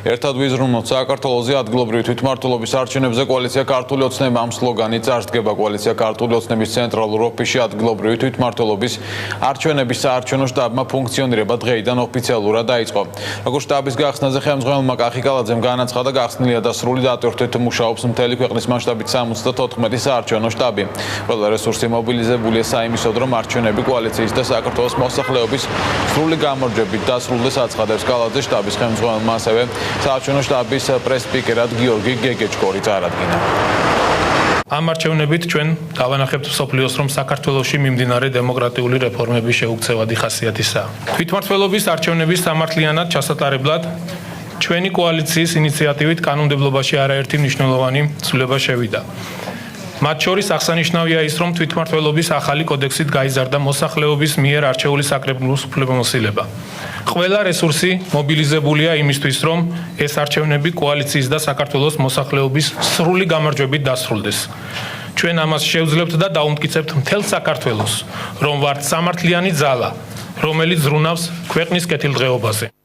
ერთად ვიზრუნოთ საქართველოზე ადგილობრივი თვითმმართველობის არჩევნებზე კოალიცია ქართული ოცნება ამ სლოგანით წარსდგება კოალიცია ქართული ოცნების ცენტრალურ ოფისში ადგილობრივი თვითმმართველობის არჩევნების საარჩევნო შტაბმა ფუნქციონირება დღეიდან ოფიციალურად დაიწყო. Როგორც შტაბის გახსნაზე ხელმძღვანელმა კახი კალაძემ განაცხადა, გახსნილია და სრული დატვირთვით მუშაობს მთელი ქვეყნის მასშტაბით 74 საარჩევნო შტაბი. Ყველა რესურსი მობილიზებულია საიმისოდ, რომ არჩევნები კოალიციის და საქართველოს მოსახლეობის სრული გამარჯვებით დასრულდეს, აცხადებს კალაძე. შტაბის ხელმძღვანელმა ასევე საარჩევნო შტაბის პრეს-სპიკერად გიორგი გეგეჭკორი წარადგინა. Ამ არჩევნებით ჩვენ დავანახებთ მსოფლიოს, რომ საქართველოში მიმდინარე დემოკრატიული რეფორმების შეუქცევადი ხასიათისაა. თვითმმართველობის არჩევნების სამართლიანად ჩასატარებლად ჩვენი კოალიციის ინიციატივით კანონმდებლობაში არაერთი მნიშვნელოვანი ცვლილება შევიდა. მათ შორის აღსანიშნავია ის, რომ თვითმმართველობის ახალი კოდექსით გაიზარდა მოსახლეობის მიერ არჩეული საკრებულოს უფლებამოსილება. ყველა რესურსი მობილიზებულია იმისთვის, რომ ეს არჩევნები კოალიციის და საქართველოს მოსახლეობის სრული გამარჯვებით დასრულდეს. ჩვენ ამას შევძლებთ და დაუმტკიცებთ მთელ საქართველოს, რომ ვართ სამართლიანი ძალა, რომელიც ზრუნავს ქვეყნის კეთილდღეობაზე.